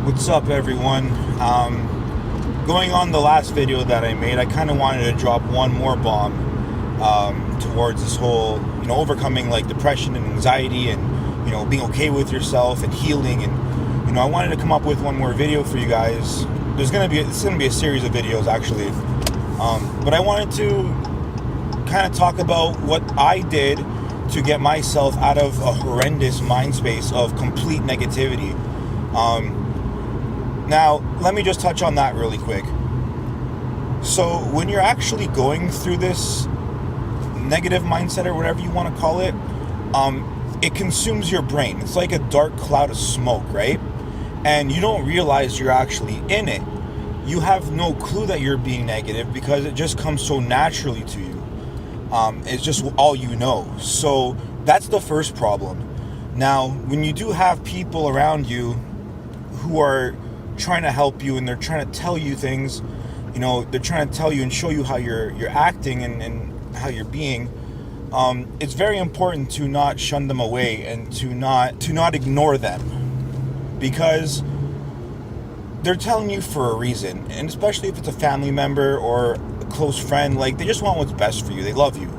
What's up, everyone? Going on the last video that I made, I kind of wanted to drop one more bomb towards this whole, overcoming like depression and anxiety and, being okay with yourself and healing. And, I wanted to come up with one more video for you guys. It's going to be a series of videos, actually. But I wanted to kind of talk about what I did to get myself out of a horrendous mind space of complete negativity. Now, let me just touch on that really quick. So, when you're actually going through this negative mindset or whatever you want to call it, it consumes your brain. It's like a dark cloud of smoke, right? And you don't realize you're actually in it. You have no clue that you're being negative because it just comes so naturally to you. It's just all you know. So, that's the first problem. Now, when you do have people around you who are trying to help you and they're trying to tell you things, they're trying to tell you and show you how you're acting and how you're being, it's very important to not shun them away and to not ignore them, because they're telling you for a reason. And especially if it's a family member or a close friend, like, they just want what's best for you. They love you.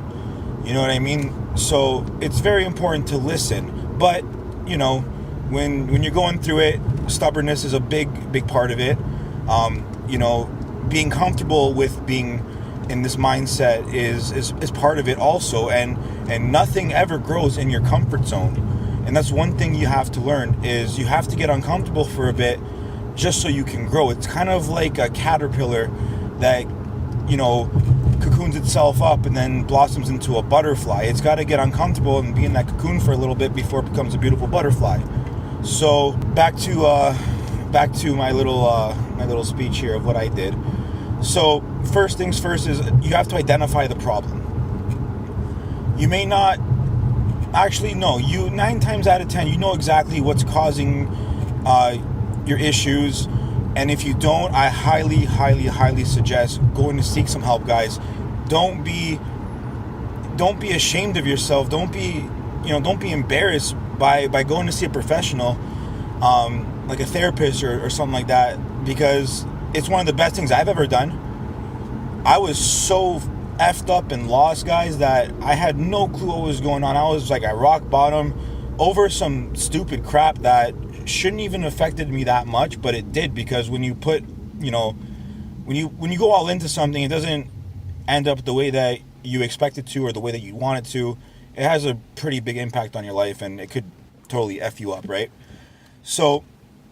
You know what I mean? So it's very important to listen. But, when you're going through it, stubbornness is a big part of it. Being comfortable with being in this mindset is part of it also, and nothing ever grows in your comfort zone. And that's one thing you have to learn, is you have to get uncomfortable for a bit just so you can grow. It's kind of like a caterpillar that cocoons itself up and then blossoms into a butterfly. It's got to get uncomfortable and be in that cocoon for a little bit before it becomes a beautiful butterfly. So back to my little speech here of what I did. So first things first is you have to identify the problem. You may not actually know. 9 times out of 10, you know exactly what's causing your issues. And if you don't, I highly suggest going to seek some help, guys. Don't be ashamed of yourself. Don't be embarrassed by going to see a professional, like a therapist or something like that, because it's one of the best things I've ever done. I was so effed up and lost, guys, that I had no clue what was going on. I was like at rock bottom over some stupid crap that shouldn't even affected me that much, but it did, because when you put, when you go all into something, it doesn't end up the way that you expect it to or the way that you want it to. It has a pretty big impact on your life, and it could totally F you up, right? So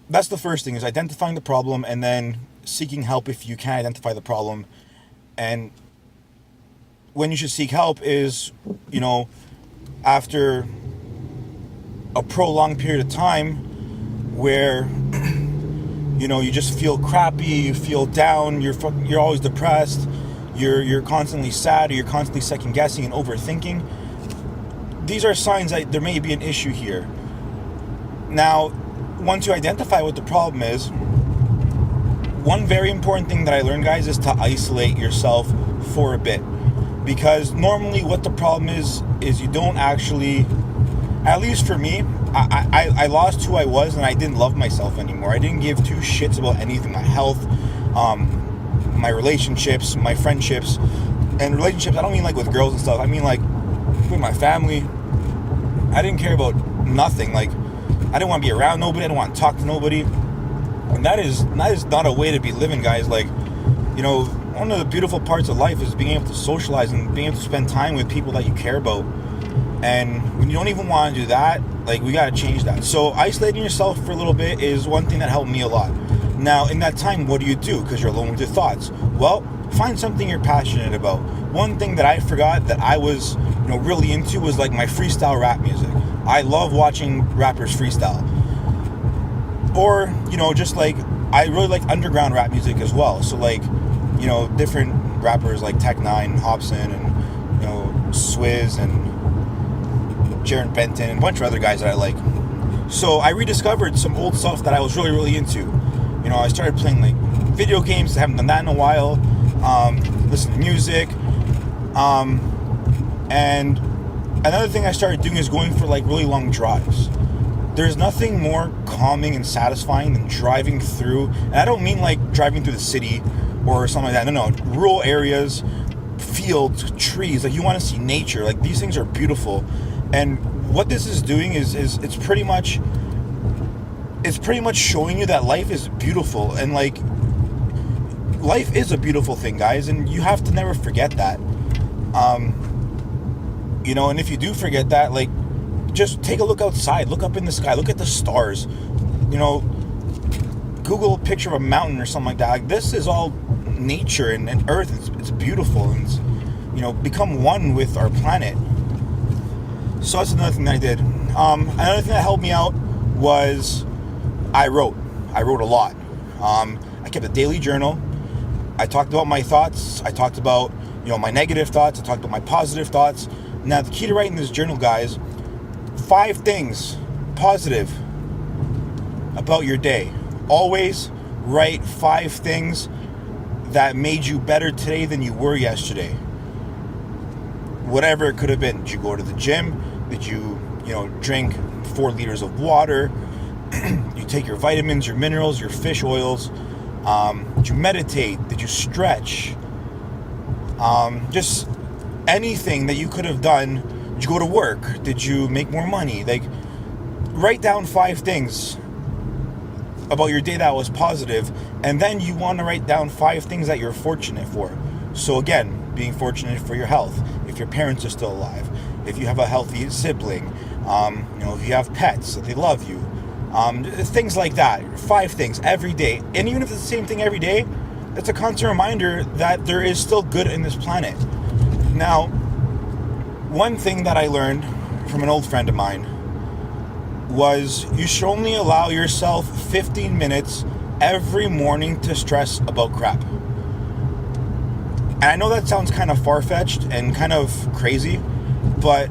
that's the first thing, is identifying the problem and then seeking help if you can identify the problem. And when you should seek help is, after a prolonged period of time where, you just feel crappy, you feel down, you're always depressed, you're constantly sad, or you're constantly second guessing and overthinking. These are signs that there may be an issue here. Now, once you identify what the problem is, one very important thing that I learned, guys, is to isolate yourself for a bit. Because normally what the problem is you don't actually, at least for me, I lost who I was, and I didn't love myself anymore. I didn't give two shits about anything. My health, my relationships, my friendships. And relationships, I don't mean like with girls and stuff. I mean like with my family. I didn't care about nothing. Like, I didn't want to be around nobody. I didn't want to talk to nobody. And that is not a way to be living, guys. Like, one of the beautiful parts of life is being able to socialize and being able to spend time with people that you care about. And when you don't even want to do that, like, we got to change that. So isolating yourself for a little bit is one thing that helped me a lot. Now, in that time, what do you do? Because you're alone with your thoughts. Well, find something you're passionate about. One thing that I forgot that I was, really into was like my freestyle rap music. I love watching rappers freestyle. Or, just like, I really like underground rap music as well. So like, different rappers like Tech Nine, Hobson, and, Swizz, and Jared Benton, and a bunch of other guys that I like. So I rediscovered some old stuff that I was really into. I started playing like video games. I haven't done that in a while. Listen to music. And another thing I started doing is going for like really long drives. there's nothing more calming and satisfying than driving through, and I don't mean like driving through the city or something like that. No, rural areas, fields, trees. Like, you want to see nature. Like, these things are beautiful, and what this is doing is it's pretty much showing you that life is beautiful, and like, life is a beautiful thing, guys, and you have to never forget that. And if you do forget that, like, just take a look outside, look up in the sky, look at the stars, Google a picture of a mountain or something like that. Like, this is all nature and earth. It's beautiful, and it's, become one with our planet. So that's another thing that I did. Another thing that helped me out was I wrote a lot. I kept a daily journal. I talked about my thoughts. I talked about, my negative thoughts. I talked about my positive thoughts. Now, the key to writing this journal, guys, 5 things positive about your day. Always write 5 things that made you better today than you were yesterday. Whatever it could have been. Did you go to the gym? Did you, drink 4 liters of water? You take your vitamins, your minerals, your fish oils? Did you meditate? Did you stretch? Just anything that you could have done. Did you go to work? Did you make more money? Like, write down 5 things about your day that was positive, and then you want to write down 5 things that you're fortunate for. So again, being fortunate for your health, if your parents are still alive, if you have a healthy sibling, if you have pets, that they love you, things like that. 5 things every day. And even if it's the same thing every day, it's a constant reminder that there is still good in this planet. Now, one thing that I learned from an old friend of mine was you should only allow yourself 15 minutes every morning to stress about crap. And I know that sounds kind of far-fetched and kind of crazy, but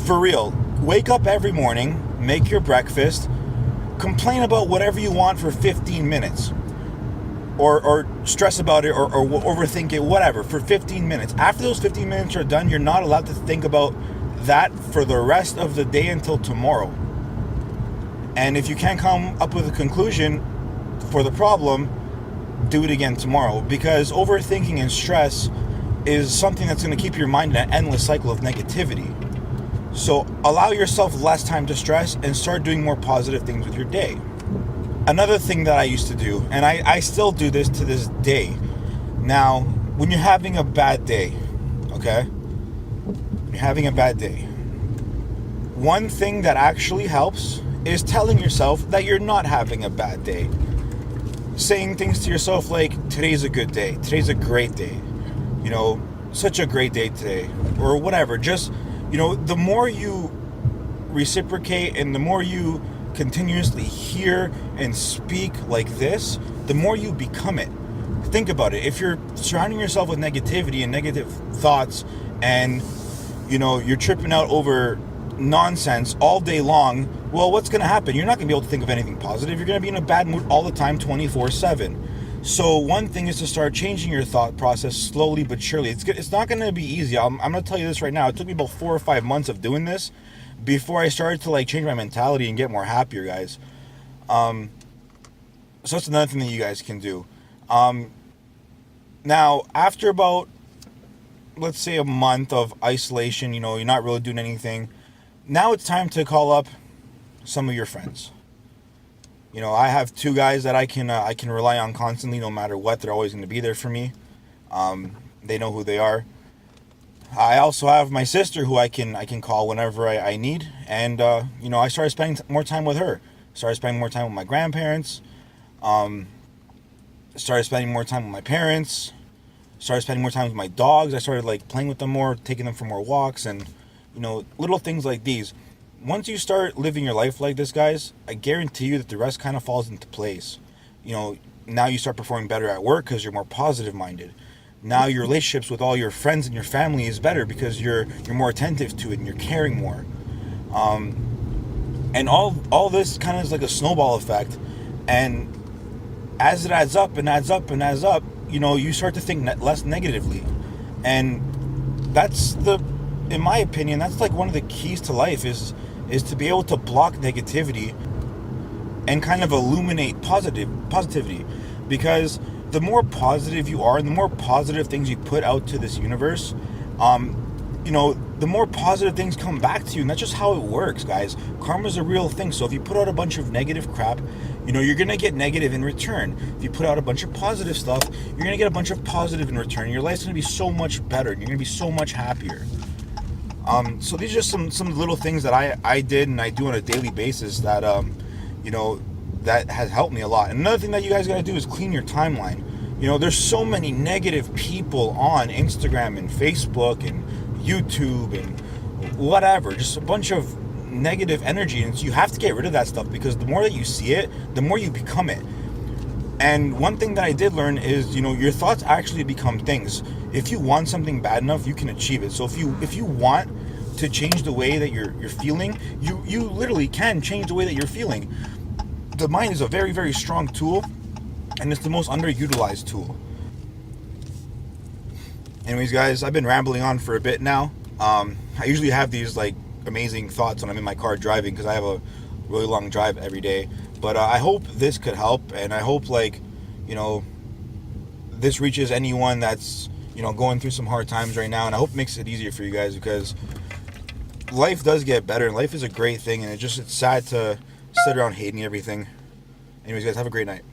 for real, wake up every morning, make your breakfast, complain about whatever you want for 15 minutes. Or stress about it, or overthink it, whatever, for 15 minutes. After those 15 minutes are done, you're not allowed to think about that for the rest of the day until tomorrow. And if you can't come up with a conclusion for the problem, do it again tomorrow. Because overthinking and stress is something that's going to keep your mind in an endless cycle of negativity. So allow yourself less time to stress and start doing more positive things with your day. Another thing that I used to do, and I still do this to this day. Now, when you're having a bad day, okay? You're having a bad day. One thing that actually helps is telling yourself that you're not having a bad day. Saying things to yourself like, today's a good day. Today's a great day. Such a great day today. Or whatever. Just, the more you reciprocate and the more you continuously hear and speak like this, the more you become it. Think about it. If you're surrounding yourself with negativity and negative thoughts, and you're tripping out over nonsense all day long, well, what's going to happen? You're not going to be able to think of anything positive. You're going to be in a bad mood all the time, 24/7. So one thing is to start changing your thought process slowly but surely. It's not going to be easy. I'm going to tell you this right now. It took me about 4 or 5 months of doing this before I started to change my mentality and get more happier, guys. So that's another thing that you guys can do. Now, after about, let's say, a month of isolation, you're not really doing anything. Now it's time to call up some of your friends. I have 2 guys that I can rely on constantly, no matter what. They're always going to be there for me. They know who they are. I also have my sister who I can call whenever I need, and I started spending more time with her. Started spending more time with my grandparents. Started spending more time with my parents. Started spending more time with my dogs. I started playing with them more, taking them for more walks, and little things like these. Once you start living your life like this, guys, I guarantee you that the rest kind of falls into place. Now you start performing better at work because you're more positive minded. Now your relationships with all your friends and your family is better because you're more attentive to it and you're caring more. And all this kind of is like a snowball effect. And as it adds up and adds up and adds up, you start to think less negatively. And that's in my opinion, that's one of the keys to life is to be able to block negativity and kind of illuminate positivity, because the more positive you are and the more positive things you put out to this universe, the more positive things come back to you. And that's just how it works, guys. Karma's a real thing. So if you put out a bunch of negative crap, you're going to get negative in return. If you put out a bunch of positive stuff, you're going to get a bunch of positive in return. Your life's going to be so much better. You're going to be so much happier. So these are just some little things that I did and I do on a daily basis that, that has helped me a lot. And another thing that you guys got to do is clean your timeline. There's so many negative people on Instagram and Facebook and YouTube and whatever, just a bunch of negative energy, and so you have to get rid of that stuff, because the more that you see it, the more you become it. And one thing that I did learn is, your thoughts actually become things. If you want something bad enough, you can achieve it. So if you want to change the way that you're feeling, you literally can change the way that you're feeling. The mind is a very, very strong tool, and it's the most underutilized tool. Anyways, guys, I've been rambling on for a bit now. I usually have these amazing thoughts when I'm in my car driving, because I have a really long drive every day. But I hope this could help, and I hope this reaches anyone that's going through some hard times right now, and I hope it makes it easier for you guys, because life does get better, and life is a great thing, and it's sad to sit around hating everything. Anyways, guys, have a great night.